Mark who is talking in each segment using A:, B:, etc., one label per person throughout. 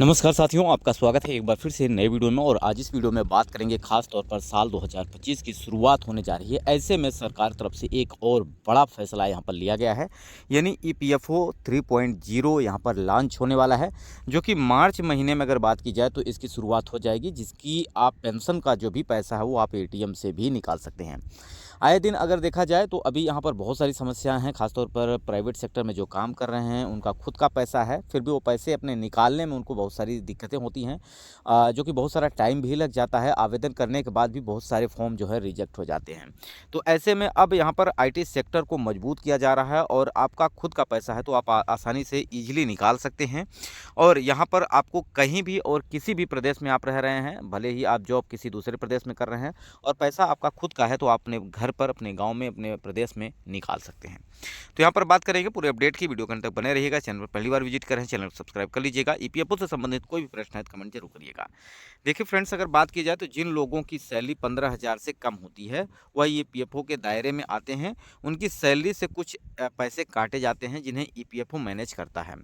A: नमस्कार साथियों, आपका स्वागत है एक बार फिर से नए वीडियो में। और आज इस वीडियो में बात करेंगे खास तौर पर साल 2025 की शुरुआत होने जा रही है। ऐसे में सरकार तरफ से एक और बड़ा फैसला यहाँ पर लिया गया है, यानी ईपीएफओ 3.0 यहाँ पर लॉन्च होने वाला है, जो कि मार्च महीने में अगर बात की जाए तो इसकी शुरुआत हो जाएगी, जिसकी आप पेंशन का जो भी पैसा है वो आप एटीएम से भी निकाल सकते हैं। आए दिन अगर देखा जाए तो अभी यहाँ पर बहुत सारी समस्याएं हैं, खासतौर पर प्राइवेट सेक्टर में जो काम कर रहे हैं उनका खुद का पैसा है, फिर भी वो पैसे अपने निकालने में उनको बहुत सारी दिक्कतें होती हैं, जो कि बहुत सारा टाइम भी लग जाता है। आवेदन करने के बाद भी बहुत सारे फॉर्म जो है रिजेक्ट हो जाते हैं। तो ऐसे में अब यहाँ पर आईटी सेक्टर को मजबूत किया जा रहा है और आपका खुद का पैसा है तो आप आसानी से ईजिली निकाल सकते हैं। और यहाँ पर आपको कहीं भी और किसी भी प्रदेश में आप रह रहे हैं, भले ही आप जॉब किसी दूसरे प्रदेश में कर रहे हैं और पैसा आपका खुद का है, तो आप अपने घर पर, अपने गांव में, अपने प्रदेश में निकाल सकते हैं। तो यहाँ पर बात करेंगे पूरे अपडेट की। वीडियो के अंत तक बने रहिएगा। चैनल पर पहली बार विजिट करें, चैनल को सब्सक्राइब कर लीजिएगा। ईपीएफओ से संबंधित कोई भी प्रश्न है तो कमेंट जरूर करिएगा। देखिए फ्रेंड्स, अगर बात की जाए तो जिन लोगों की सैलरी 15,000 से कम होती है वह ईपीएफओ के दायरे में आते हैं। उनकी सैलरी से कुछ पैसे काटे जाते हैं जिन्हें ईपीएफओ मैनेज करता है।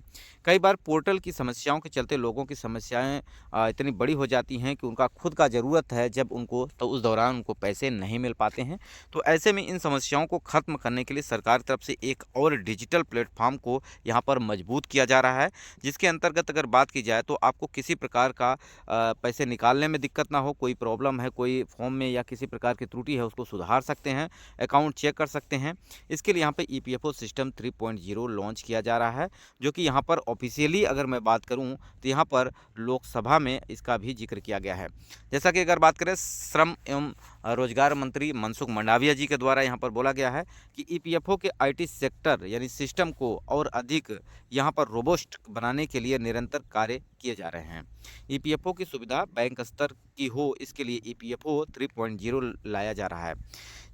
A: कई बार पोर्टल की समस्याओं के चलते लोगों की समस्याएं इतनी बड़ी हो जाती हैं कि उनका खुद का ज़रूरत है जब उनको, तो उस दौरान उनको पैसे नहीं मिल पाते हैं। तो ऐसे में इन समस्याओं को ख़त्म करने के लिए सरकार तरफ से एक और डिजिटल प्लेटफॉर्म को यहाँ पर मजबूत किया जा रहा है, जिसके अंतर्गत अगर बात की जाए तो आपको किसी प्रकार का पैसे निकालने में दिक्कत ना हो, कोई प्रॉब्लम है, कोई फॉर्म में या किसी प्रकार की त्रुटि है, उसको सुधार सकते हैं, अकाउंट चेक कर सकते हैं। इसके लिए यहाँ पे ईपीएफओ सिस्टम 3.0 लॉन्च किया जा रहा है, जो कि यहाँ पर ऑफिशियली अगर मैं बात करूँ तो यहाँ पर लोकसभा में इसका भी जिक्र किया गया है। जैसा कि अगर बात करें श्रम एवं रोजगार मंत्री मनसुख मंडाविया जी के द्वारा यहाँ पर बोला गया है कि ईपीएफओ के आईटी सेक्टर यानी सिस्टम को और अधिक यहाँ पर रोबस्ट बनाने के लिए निरंतर कार्य किए जा रहे हैं। ईपीएफओ की सुविधा बैंक स्तर की हो, इसके लिए ईपीएफओ 3.0 लाया जा रहा है।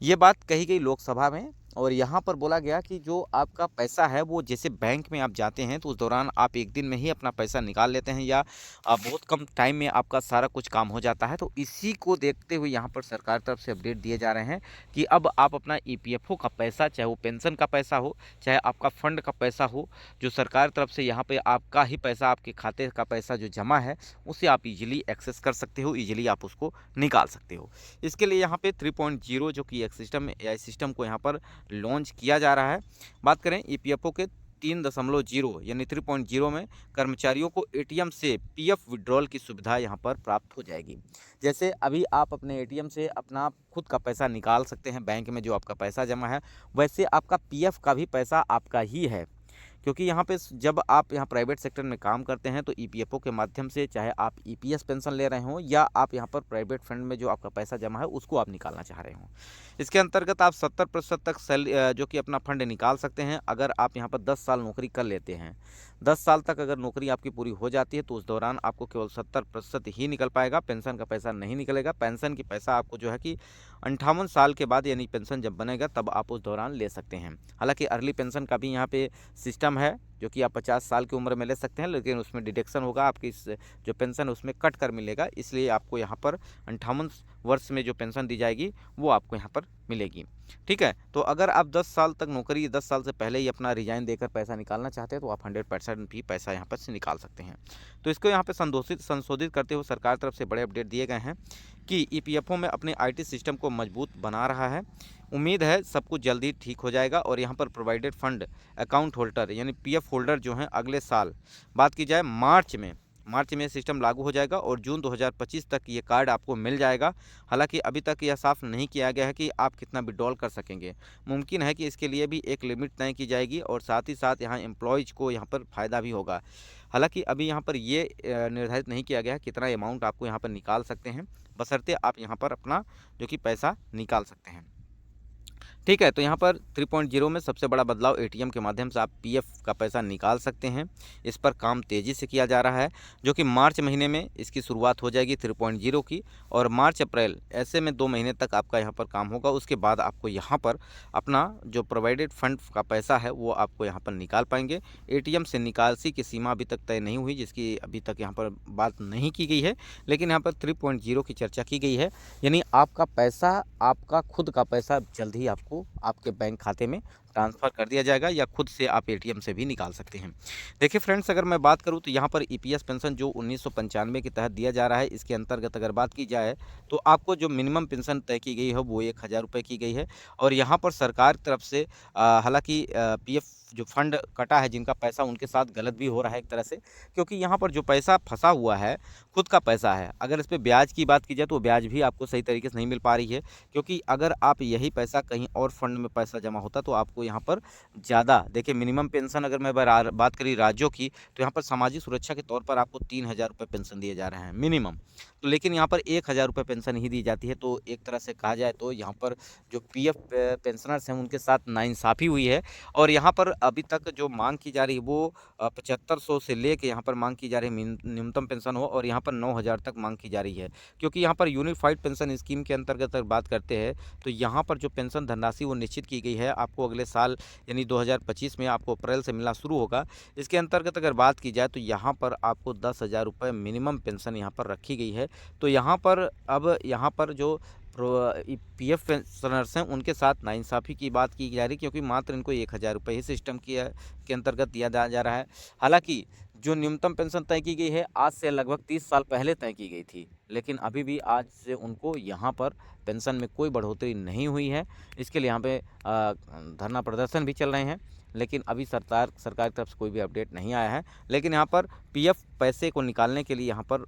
A: ये बात कही गई लोकसभा में। और यहाँ पर बोला गया कि जो आपका पैसा है वो जैसे बैंक में आप जाते हैं तो उस दौरान आप एक दिन में ही अपना पैसा निकाल लेते हैं, या बहुत कम टाइम में आपका सारा कुछ काम हो जाता है। तो इसी को देखते हुए यहाँ पर सरकार तरफ से अपडेट दिए जा रहे हैं कि अब आप अपना ईपीएफओ का पैसा, चाहे वो पेंशन का पैसा हो, चाहे आपका फंड का पैसा हो, जो सरकार तरफ से यहाँ पे आपका ही पैसा, आपके खाते का पैसा जो जमा है, उसे आप इजीली एक्सेस कर सकते हो, इजीली आप उसको निकाल सकते हो। इसके लिए यहाँ पे 3.0 जो कि एक सिस्टम, एआई सिस्टम को यहाँ पर लॉन्च किया जा रहा है। बात करें ईपीएफओ के 3.0 यानी 3.0 में कर्मचारियों को एटीएम से पीएफ विड्रॉल की सुविधा यहाँ पर प्राप्त हो जाएगी। जैसे अभी आप अपने एटीएम से अपना खुद का पैसा निकाल सकते हैं, बैंक में जो आपका पैसा जमा है, वैसे आपका पीएफ का भी पैसा आपका ही है। क्योंकि यहाँ पे जब आप यहाँ प्राइवेट सेक्टर में काम करते हैं तो ईपीएफओ के माध्यम से, चाहे आप ईपीएस पेंशन ले रहे हो या आप यहाँ पर प्राइवेट फंड में जो आपका पैसा जमा है उसको आप निकालना चाह रहे हो, इसके अंतर्गत आप 70% तक जो कि अपना फंड निकाल सकते हैं। अगर आप यहाँ पर 10 साल नौकरी कर लेते हैं, 10 साल तक अगर नौकरी आपकी पूरी हो जाती है तो उस दौरान आपको केवल 70% ही निकल पाएगा, पेंशन का पैसा नहीं निकलेगा। पेंशन की पैसा आपको जो है कि 58 साल के बाद, यानी पेंशन जब बनेगा तब आप उस दौरान ले सकते हैं। हालांकि अर्ली पेंशन का भी यहाँ पे सिस्टम है, जो कि आप 50 साल की उम्र में ले सकते हैं, लेकिन उसमें डिडक्शन होगा, आपकी जो पेंशन है उसमें कट कर मिलेगा। इसलिए आपको यहाँ पर 58 वर्ष में जो पेंशन दी जाएगी वो आपको यहाँ पर मिलेगी। ठीक है, तो अगर आप 10 साल तक नौकरी, 10 साल से पहले ही अपना रिजाइन देकर पैसा निकालना चाहते हैं तो आप 100% भी पैसा यहाँ पर से निकाल सकते हैं। तो इसको यहाँ पे संशोधित करते हुए सरकार तरफ से बड़े अपडेट दिए गए हैं कि ईपीएफओ में अपने आईटी सिस्टम को मजबूत बना रहा है। उम्मीद है सब कुछ जल्दी ठीक हो जाएगा। और यहाँ पर प्रोवाइडेड फंड अकाउंट होल्डर यानी पीएफ होल्डर जो हैं, अगले साल बात की जाए मार्च में सिस्टम लागू हो जाएगा और जून 2025 तक ये कार्ड आपको मिल जाएगा। हालांकि अभी तक यह साफ नहीं किया गया है कि आप कितना विड्रॉल कर सकेंगे। मुमकिन है कि इसके लिए भी एक लिमिट तय की जाएगी और साथ ही साथ यहाँ एम्प्लॉयज़ को यहाँ पर फ़ायदा भी होगा। हालांकि अभी यहाँ पर ये निर्धारित नहीं किया गया है कितना अमाउंट आपको यहाँ पर निकाल सकते हैं, बशर्ते आप यहाँ पर अपना जो कि पैसा निकाल सकते हैं। ठीक है, तो यहाँ पर 3.0 में सबसे बड़ा बदलाव, एटीएम के माध्यम से आप पीएफ का पैसा निकाल सकते हैं। इस पर काम तेज़ी से किया जा रहा है, जो कि मार्च महीने में इसकी शुरुआत हो जाएगी 3.0 की, और मार्च अप्रैल ऐसे में 2 महीने तक आपका यहाँ पर काम होगा। उसके बाद आपको यहाँ पर अपना जो प्रोवाइडेड फंड का पैसा है वो आपको यहाँ पर निकाल पाएंगे। एटीएम से निकासी की सीमा अभी तक तय नहीं हुई, जिसकी अभी तक यहाँ पर बात नहीं की गई है, लेकिन यहाँ पर 3.0 की चर्चा की गई है। यानी आपका पैसा, आपका खुद का पैसा जल्द ही आपको आपके बैंक खाते में ट्रांसफ़र कर दिया जाएगा या खुद से आप एटीएम से भी निकाल सकते हैं। देखिए फ्रेंड्स, अगर मैं बात करूँ तो यहाँ पर ईपीएस पेंशन जो 1995 के तहत दिया जा रहा है, इसके अंतर्गत अगर बात की जाए तो आपको जो मिनिमम पेंशन तय की गई है वो 1000 रुपये की गई है। और यहाँ पर सरकार की तरफ से हालाँकि पीएफ जो फंड कटा है, जिनका पैसा उनके साथ गलत भी हो रहा है एक तरह से, क्योंकि यहाँ पर जो पैसा फँसा हुआ है, खुद का पैसा है। अगर इस पे ब्याज की बात की जाए तो ब्याज भी आपको सही तरीके से नहीं मिल पा रही है, क्योंकि अगर आप यही पैसा कहीं और फंड में पैसा जमा होता तो आपको यहाँ पर ज़्यादा देखिए मिनिमम पेंशन अगर मैं बात करी राज्यों की, तो यहाँ पर सामाजिक सुरक्षा के तौर पर आपको 3000 रुपये पेंशन दिए जा रहे हैं मिनिमम। तो लेकिन यहाँ पर 1000 रुपये पेंशन ही दी जाती है। तो एक तरह से कहा जाए तो यहाँ पर जो पीएफ पेंशनर्स हैं उनके साथ नाइंसाफ़ी हुई है। और यहाँ पर अभी तक जो मांग की जा रही है वो 7500 से लेके यहाँ पर मांग की जा रही है न्यूनतम पेंशन हो, और यहाँ पर 9000 तक मांग की जा रही है। क्योंकि यहाँ पर यूनिफाइड पेंशन स्कीम के अंतर्गत अगर बात करते हैं तो यहाँ पर जो पेंशन धनराशि वो निश्चित की गई है, आपको अगले साल यानी 2025 में आपको अप्रैल से मिलना शुरू होगा। इसके अंतर्गत अगर बात की जाए तो यहाँ पर आपको 10,000 रुपये मिनिमम पेंशन यहाँ पर रखी गई है। तो यहाँ पर अब यहाँ पर जो पीएफ पेंशनर्स हैं उनके साथ नाइंसाफ़ी की बात की जा रही है, क्योंकि मात्र इनको 1000 रुपये ही सिस्टम के अंतर्गत दिया जा रहा है। हालांकि जो न्यूनतम पेंशन तय की गई है आज से लगभग 30 साल पहले तय की गई थी, लेकिन अभी भी आज से उनको यहाँ पर पेंशन में कोई बढ़ोतरी नहीं हुई है। इसके लिए यहाँ पे धरना प्रदर्शन भी चल रहे हैं, लेकिन अभी सरकार की तरफ से कोई भी अपडेट नहीं आया है। लेकिन यहाँ पर पीएफ पैसे को निकालने के लिए यहाँ पर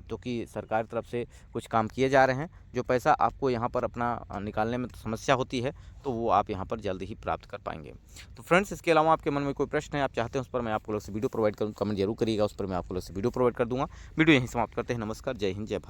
A: जो कि सरकार की तरफ से कुछ काम किए जा रहे हैं, जो पैसा आपको यहाँ पर अपना निकालने में समस्या होती है तो वो आप यहाँ पर जल्द ही प्राप्त कर पाएंगे। तो फ्रेंड्स, इसके अलावा आपके मन में कोई प्रश्न है, आप चाहते हैं उस पर मैं आपको लोग से वीडियो प्रोवाइड करूँ, कमेंट जरूर करिएगा, उस पर मैं आपको लोग से वीडियो प्रोवाइड कर दूँगा। वीडियो यहीं समाप्त करते हैं। नमस्कार, जय हिंद, जय भारत।